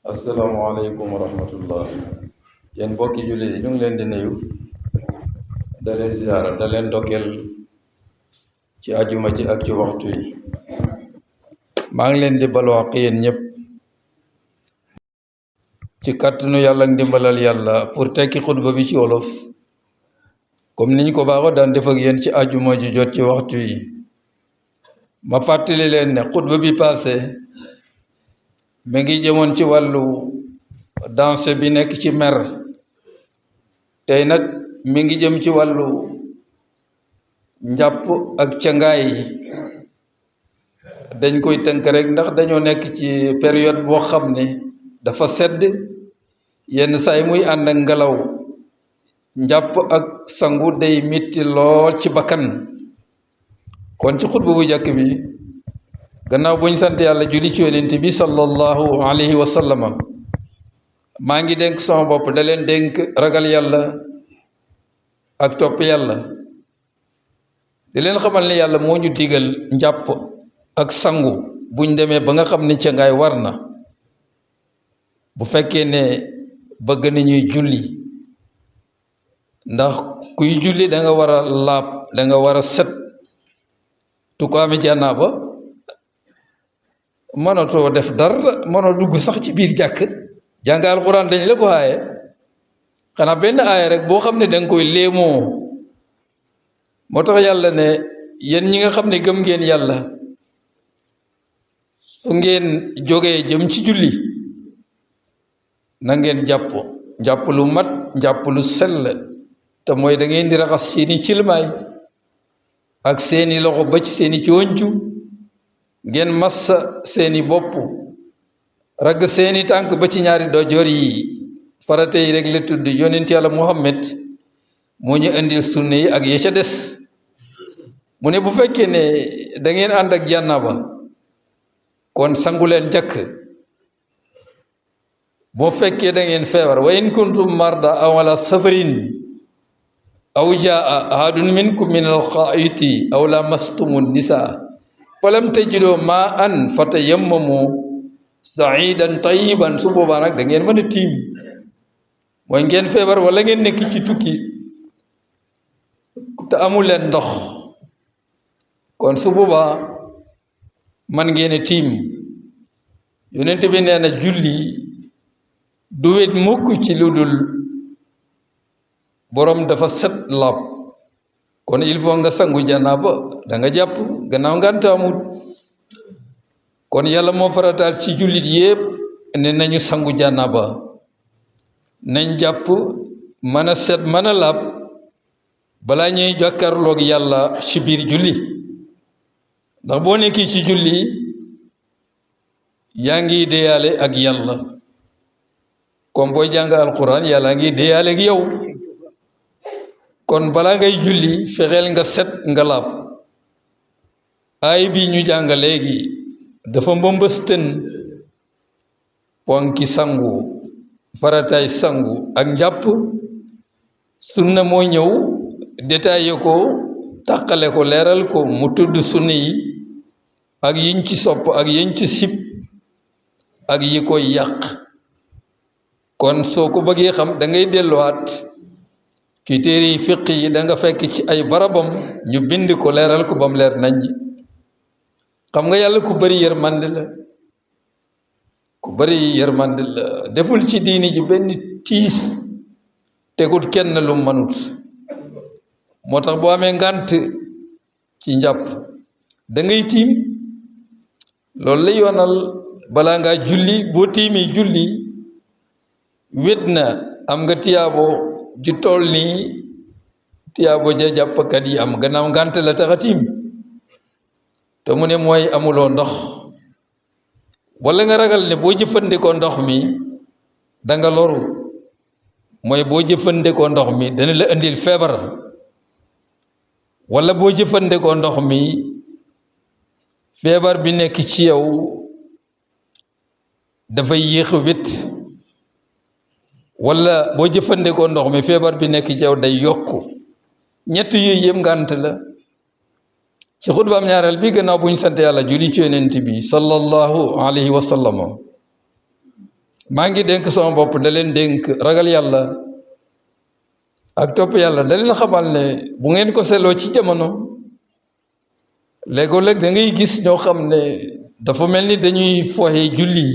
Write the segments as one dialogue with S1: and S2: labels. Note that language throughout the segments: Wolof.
S1: asalaamaaleykum wa rahmatullah yéen mbokki jullit yi ñu ngi leen di nuyu da leen ziyaara da leen ndokkeel ci ajuma ji ak ci waxtu yi maa ngi leen di balu àq yéen ñëpp ci kàttanu yàlla ak ndimbalal yàlla pour tekki xutba bi ci wolof comme niñ ko baaxoo daan def ak yéen ci ajuma ju jot ci waxtu yi ma fàttali leen ne xutba bi passé mi ngi jëmoon ci wàllu danse bi nekk ci mer tey nag mi ngi jëm ci wàllu njàpp ak cangaay dañ koy tënk rek ndax dañoo nekk ci période boo xam ne dafa sedd yenn saay muy ànd ak ngelaw njàpp ak sangu day mitti lool ci bakkan kon ci xutba bu jàkk bi gannaaw bu ñu sant yàlla julli ci yonent bi sallallahu alayhi wa sallama maa ngi dénk sama bopp da leen dénk ragal yàlla ak topp yàlla di leen xamal ne yàlla moo ñu digal njàpp ak sangu buñ demee ba nga xam ne cangaay war na bu fekkee ne bëgg nañuy julli ndax kuy julli da nga war a laab da nga war a set tu ko amee jànnaaba mënatoo def dara mënoo dugg sax ci biir jàkk jàng alxuraan dañ la ko aaye xanaa benn aaya rek boo xam ne da nga koy léemoo moo tax yàlla ne yéen ñi nga xam ne gëm ngeen yàlla su ngeen jógee jëm ci julli na ngeen jàpp lu mat jàpp lu sell te mooy da ngeen di raxas seeni cilmaay ak seeni loxo ba ci seeni cooncu ngeen massa seeni bopp ragg seeni tànk ba ci ñaari dojoor yi farate yi rek la tudd yonent yàlla Muhammad moo ñu indil sunne yi ak ya ca des mu ne bu fekkee ne da ngeen ànd ak jànnaba kon sangu leen jàkk boo fekkee da ngeen feebar wa in kuntum marda aw ala safarin aw jaa ahadun minkum min alxaayiti aw lamastumu nisaa falam tajidoo maa an fatayammamu saidan tayiban su boobaa nag da ngeen mën a tiim mooy ngeen feebar wala ngeen nekk ci tukki te amul leen ndox kon su boobaa man ngeen a tiim yonent bi nee na julli du wet mukk ci lu dul borom dafa set laab kon il faut nga sangu janaaba da nga jàpp gannaaw ngànt amut kon yàlla moo farataal ci jullit yépp ne nañu sangu janaaba nañ jàpp mën a set mën a laab balaa ñuy jàkkaarloog yàlla ci biir julli ndax boo nekkee ci julli yaa ngi déyaale ak yàlla comme booy jàng alquran yàlla ngi déyaale ak yow kon balaa ngay julli fexeel nga set nga laab aay bi ñu jàng léegi dafa mbëmbëstën ponki sangu farataay sangu ak njàpp sunna moo ñëw détaillé ko tàqale ko leeral ko mu tudd sunna yi ak yiñ ci sopp ak yiñ ci sib ak yi koy yàq kon soo ko bëggee xam da ngay delluwaat ci téere yi fiq yi da nga fekk ci ay barabam ñu bind ko leeral ko bam leer nañ xam nga yàlla ku bari yërmande la ku bari yërmande la deful ci diini ji benn tiis tegut kenn lu manut moo tax boo amee ngànt ci njàpp da ngay tiim loolu la yoonal balaa ngaa julli boo tiimi julli wét na am nga tiyaabo ju tool nii tiyaabo ja jàppkat yi am gannaaw ngànt la tax a tiim te mu ne mooy amuloo ndox wala nga ragal ne boo jëfandikoo ndox mi da nga loru mooy boo jëfandikoo ndox mi dana la indil feebar wala boo jëfandikoo ndox mi feebar bi nekk ci yow dafay yéex a wét wala boo jëfandikoo ndox mi feebar bi nekk ci yow day yokku ñett yooyu yëpp ngànt la ci xutbaam ñaareel bi gannaaw bu ñu sant yàlla julli ci yonent bi sallallahu alayhi wa sallam maa ngi dénk sama bopp da leen dénk ragal yàlla ak topp yàlla da leen xamal ne bu ngeen ko seetloo ci jamono léegoo-léeg da ngay gis ñoo xam ne dafa mel ni dañuy foxe julli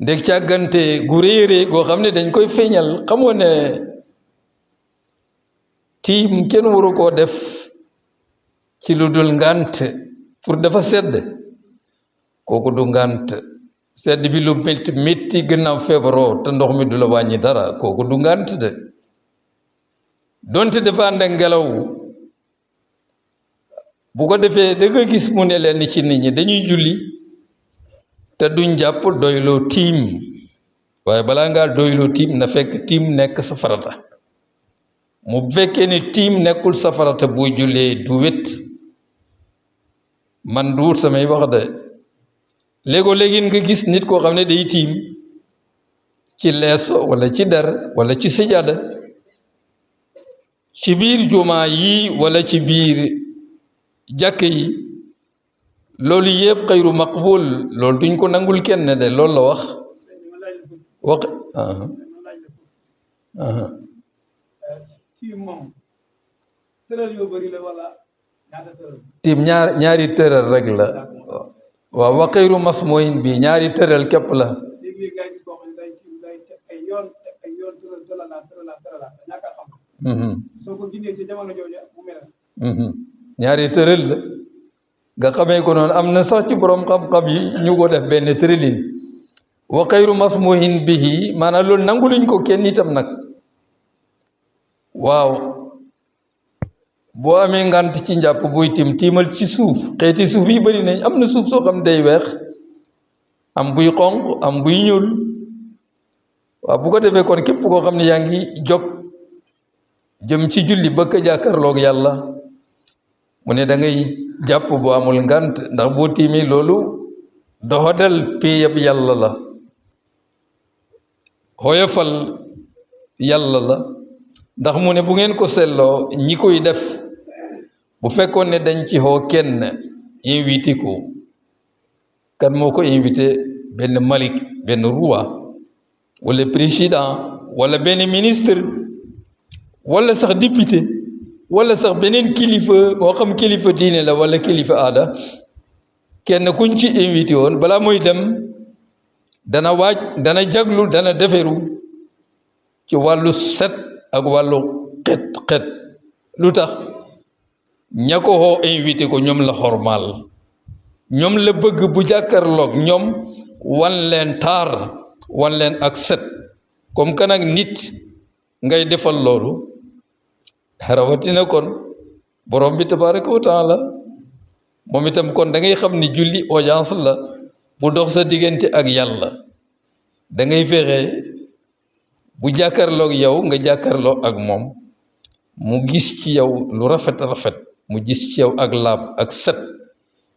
S1: ndeg càggante gu réeree goo xam ne dañ koy feeñal xamoo ne tiim kenn waru koo def ci lu dul ngànt pour dafa sedd kooku du ngànt sedd bi lu métti métti gannaaw feebaroo te ndox mi du la wàññi dara kooku du ngànt de donte dafa ànd ak ngelaw bu ko defee da nga gis mu ne leen ci nit ñi dañuy julli te duñ jàpp doyloo tiim waaye balaa ngaa doyloo tiim na fekk tiim nekk sa farata mu fekkee ni tiim nekkul sa farata buy jullee du wét man duut samay wax de léegoo léegi nga gis nit koo xam ne day tiim ci leeso wala ci der wala ci sijaada ci biir jumaa yi wala ci biir jàkk yi loolu yëpp xayru maqbul loolu duñ ko nangul kenn de loolu la wax tiim ñaari tëral rek la waaw wa xayru masmuhin bi ñaari tëral képp la ñaari tëral la nga xamee ko noonu am na sax ci borom xam-xam yi ñu ko def benn tëralin wa xayru masmuhin bihi maanaam loolu nanguluñ ko kenn itam nag waaw boo amee ngant ci njàpp buy tiimal ci suuf xeeti suuf yi bari nañ am na suuf soo xam day weex am buy xonq am buy ñuul waaw bu ko defee kon képp koo xam ne yaa ngi jóg jëm ci julli bëgg a jàkkaarloog yàlla mu ne da ngay jàpp bu amul ngant ndax boo tiimee loolu doxadal péyab yàlla la xoyofal yàlla la ndax mu ne bu ngeen ko seetloo ñi koy def bu fekkoon ne dañ ci xoo kenn invité ko kan moo ko invité benn malik benn roi wala président wala benn ministre wala sax député wala sax beneen kilifa moo xam kilifa diine la wala kilifa aada kenn kuñ ci invité woon balaa muy dem dana waaj dana jaglu dana deferu ci wàllu set ak wàllu xet lu tax ña ko xoo invité ko ñoom la xormaal ñoom la bëgg bu jàkkarloog ñoom wan leen taar wan leen ak set comme que nag nit ngay defal loolu rawatina kon borom bi tabaraka wa taala moom itam kon da ngay xam ni julli audience la bu dox sa diggante ak yàlla da ngay fexe bu jàkkarloog yow nga jàkkarloo ak moom mu gis ci yow lu rafet mu gis ci yow ak laab ak set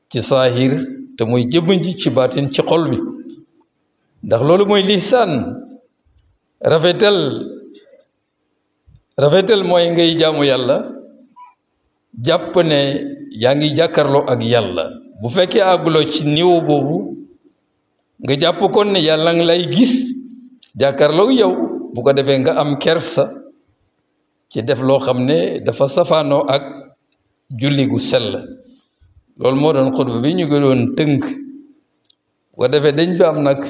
S1: ci saahir te muy jëmm ji ci baatin ci xol bi ndax loolu mooy lihsaan rafetal mooy ngay jaamu yàlla jàpp ne yaa ngi jàkkarloo ak yàlla bu fekkee àgguloo ci niveau boobu nga jàpp kon ne yàlla nga lay gis jàkkarloo yow bu ko defee nga am kersa ci def loo xam ne dafa safaanoo ak julli gu sell loolu moo doon xutba bi ñu ko doon tënk bu ko defee dañ fi am nag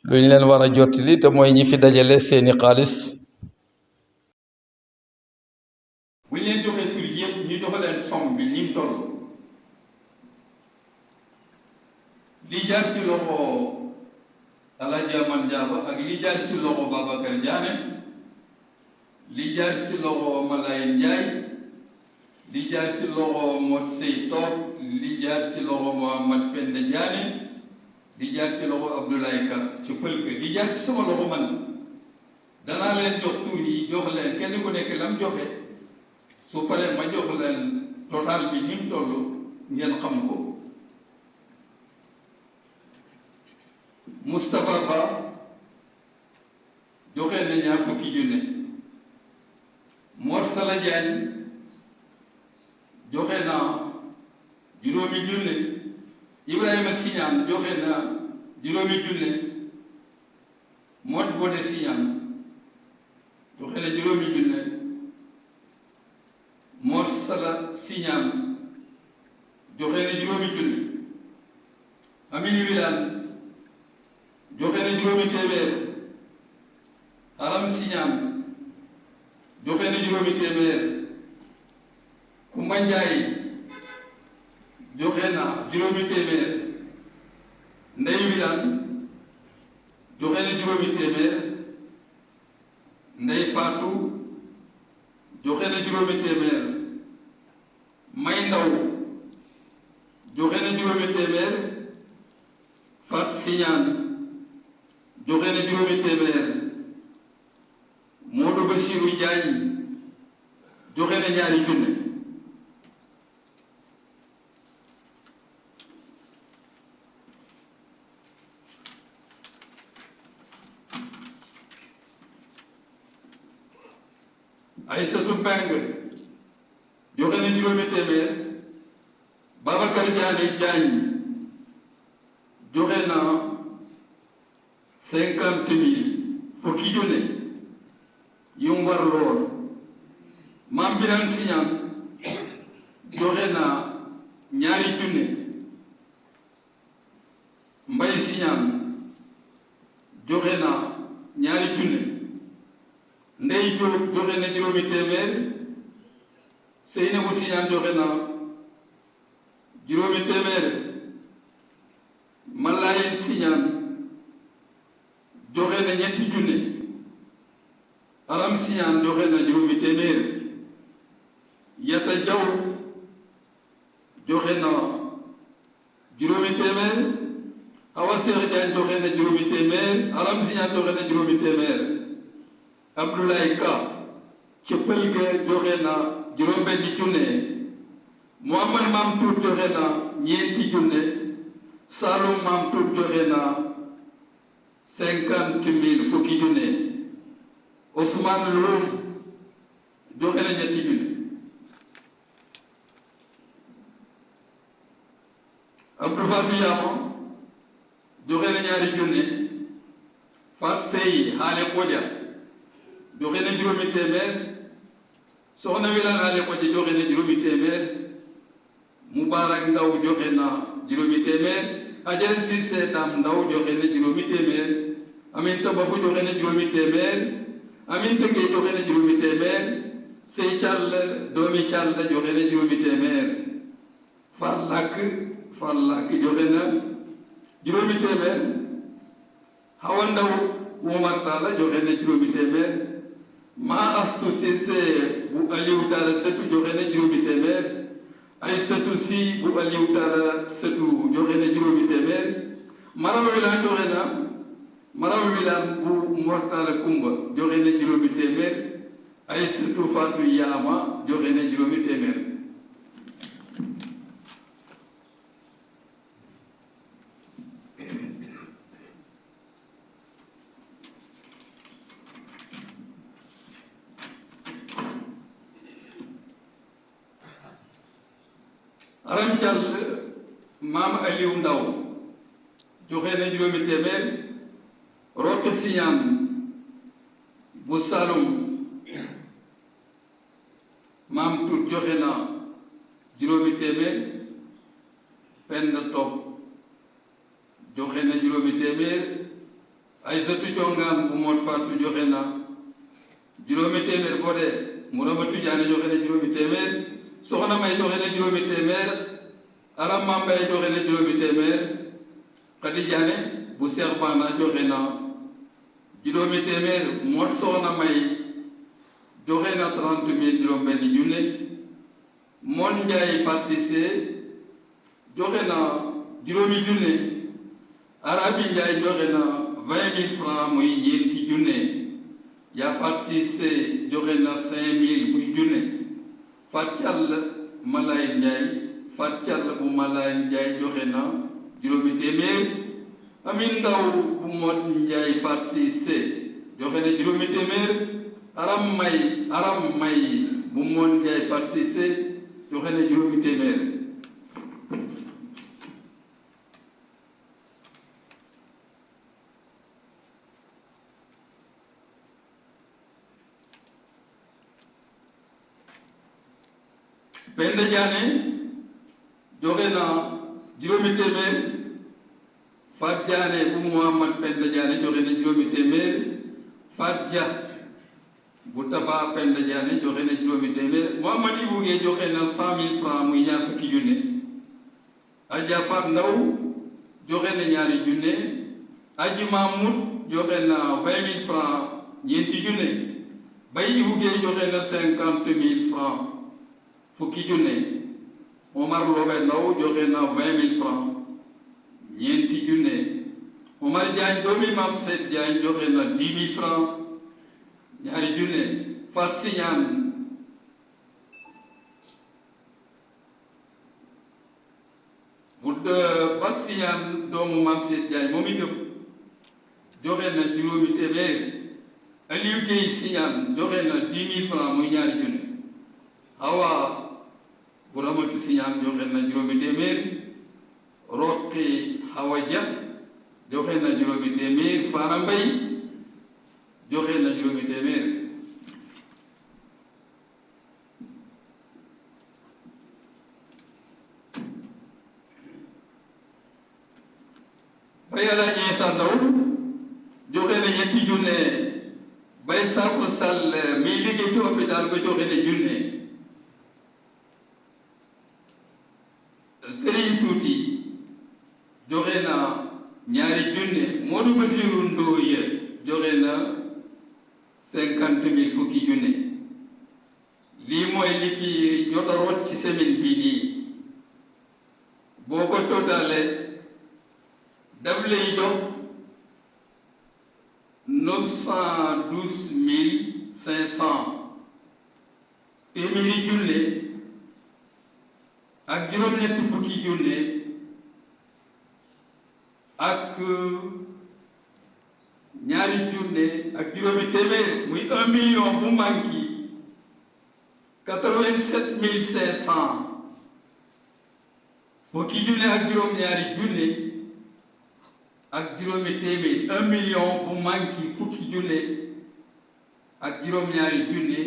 S1: lu ñu leen war a jottali te mooy ñi fi dajale seeni xaalis bu ñu leen joxee tur yëpp ñu jox leen somme bi ni mu toll li jaar ci loxo Alaaji Aman Jaaba ak li jaar ci loxo Babacar Diané li jaar ci loxo Malaye Ndiaye li jaar ci loxo Mot Sey Toog li jaar ci loxo Mohamad Penda Diané li jaar ci loxo Abdoulaye Ka ci pël ga li jaar ci sama loxo man danaa leen jox tur yi jox leen kenn ku nekk lam joxe su paree ma jox leen total bi ni mu toll ngeen xam ko Moustapha Ba joxe na 20 junne Mor Sala Diagne joxe na 5 junne Ibrahima Siñaan joxe na juróomi junne Mot Bodé Siñaan joxe na juróomi junne Mor Sala Siñaan joxe na juróomi junne Amini Wilane joxe na juróomi téeméer Aram Siñaan joxe na juróomi téeméer Kumba Njaay joxe na juróomi téeméer Ndey Wilane joxe na juróomi téeméer Ndey Faatu joxe na juróomi téeméer May Ndaw joxe na juróomi téeméer Fat Siñaan joxe na juróomi téeméer Modou Bachiru Njaañ joxe na ñaari junne Aysatu Mbeng joxe na juróomi téeméer Babacar Diané Jaañ joxe na 50,000 fukki junne yu mu war lool Maam Birane Siñaan joxe na ñaari junne Mbay Siñaan joxe na ñaari junne Ndey Jóob joxe na juróomi téeméer Seynabu Siñaan joxe na juróomi téeméer Malayen Siñaan joxe na ñetti junne Aram Siñaan joxe na juróomi téeméer Yata Jaw joxe na juróomi téeméer Awa Seex Jaañ joxe na juróomi téeméer Aram Siñaan joxe na juróomi téeméer Abdoulaye Ka ca Pël ga joxe na juróom-benni junne Muhammad Maam Tuut joxe na ñeenti junne Saalum Maam Tuut joxe na 50,000 fukki junne Ousmane Loum joxe na ñetti junne Abdou Fatou Yaama joxe na ñaari junne Fat Sey Haale Koja joxe na juróomi téeméer Soxna Wilane Haale Koja joxe na juróomi téeméer Moubarak Ndaw joxe na juróomi téeméer Adja Cissé Dam Ndaw joxe na juróomi téeméer Aminta Bafu joxe na juróomi téeméer Aminta Gueye joxe na juróomi téeméer Sey Càll doomi Càll joxe na juróomi téeméer Farlak joxe na juróomi téeméer Hawa Ndaw Momar Talla joxe na juróomi téeméer Ma Astu Cissé bu Aliou Talla Setu joxe na juróomi téeméer Aysatu Si bu Aliou Talla Setu joxe na juróomi téeméer Maraw Wilane joxe na Maraw Wilane bu Mor Talla Kumba joxe na juróomi téeméer Aysatu Fatou Yaama joxe na juróomi téeméer Aram Jàll Maam Aliou Ndaw joxe na juróomi téeméer Roque Siñaan bu Saloum Maam Tuut joxe na juróomi téeméer Penda Top joxe na juróomi téeméer Aysatu Congaan bu Mot Faatu joxe na juróomi téeméer Bodé Muramatu Jaane joxe na juróomi téeméer Soxna May joxe na juróomi téeméer Aram Mambay joxe na juróomi téeméer Xadi Jaane bu Seex Banda joxe na juróomi téeméer Mot Soxna May joxe na 30,000 juróom-benni junne Mon Njaay Fat Sise joxe na juróomi junne Arabi Njaay joxe na 20,000 francs muy ñeenti junne Ya Fat Sise joxe na 5,000 muy junne Fat Càll Malaay Njaay Fat Càll bu Malaay Njaay joxe na juróomi téeméer Amin Ndaw bu Mot Njaay Fat Sise joxe na juróomi téeméer Aram May bu Mot Njaay Fat Sise joxe na juróomi téeméer
S2: Penda Diané joxe na juróomi téeméer. Fat Diané bu Mouhamad Penda Diané joxe na juróomi téeméer. Fat Dia bu Tafa Penda Diané joxe na juróomi téeméer. Mouhamad Ibou Gueye joxe na 100 000 francs muy ñaar fukki junne. Adja Fat Ndaw joxe na ñaari junne. Aji Mahmoud joxe na 20 000 francs ñeenti junne. Bay Ibou Gueye joxe na 50 000 francs fukki junne. Omar Lobe Ndaw joxe na 20 000 francs ñeenti junne. Omar Diagne doomi Mam Seyd Diagne joxe na 10 000 francs ñaari junne. Fat Siñaan Fat Siñaan doomu Mam Seyd Diagne moom itam joxe na juróomi téeméer. Aliou Gueye Siñaan joxe na 10 000 francs muy ñaari junne. Hawa bu Ramatu Siñaan joxe na juróomi téeméer. Roqi Hawa Dia joxe na juróomi téeméer. Fara Mbay joxe na juróomi téeméer. Bay Alaaji Isa Ndaw joxe na ñetti junne. Bay Sakku Sall mi liggéey ci hôpital ba joxe na junne. Serigne Tuuti joxe na ñaari junne. Modou Bassirou Ndoye joxe na 50 000 fukki junne. lii mooy li fi jot a rot ci semaine bii nii boo ko totalee daf lay jox 912 500 téeméeri junne ak juróom-ñetti fukki junne ak ñaari junne ak juróomi téeméer muy 1 million bu manki 87 500 fukki junne ak juróom-ñaari junne ak juróomi téeméer 1 million bu manki fukki junne ak juróom-ñaari junne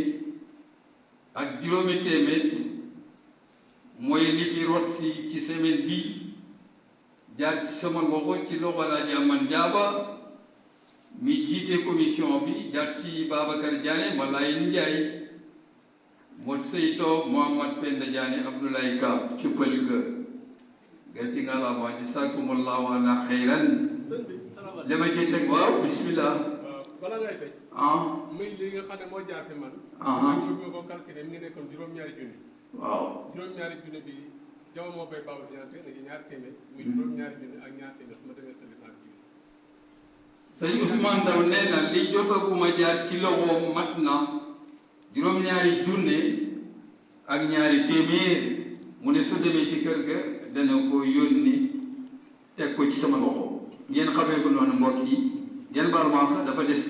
S2: ak juróomi téeméer mooy li fi rossi ci semaine bi jaar ci sama loxo ci loxo Alaaji Aman Jaaba mi jiite commission bi jaar ci Babacar Diané Malaye Ndiaye Mod Seyto Mohamad Penda Diané Abdoulaye Ka ci pël ga gàcce ngalaama jazakumullahu ana xayran li ma ciy teg waaw bismillah
S3: bala ngay tëj muy li nga xam ne moo jaar fi man ñu ko calculé mi ngi nekkoon juróom-ñaari junni
S2: waaw
S3: juróom-ñaari junni bi jaw moo bay baaw ñaate na ñaar téeméer muy juróom-ñaari junni ak ñaar téeméer su ma demee service
S2: sëñ Ousmane Ndaw nee na li jotaguma jaar ci loxoom mat na juróom-ñaari junne ak ñaari téeméer mu ne su demee ci kër ga dana ko yónni teg ko ci sama loxo ngeen xamee ko noonu mbokk yi ngeen baal ma dafa des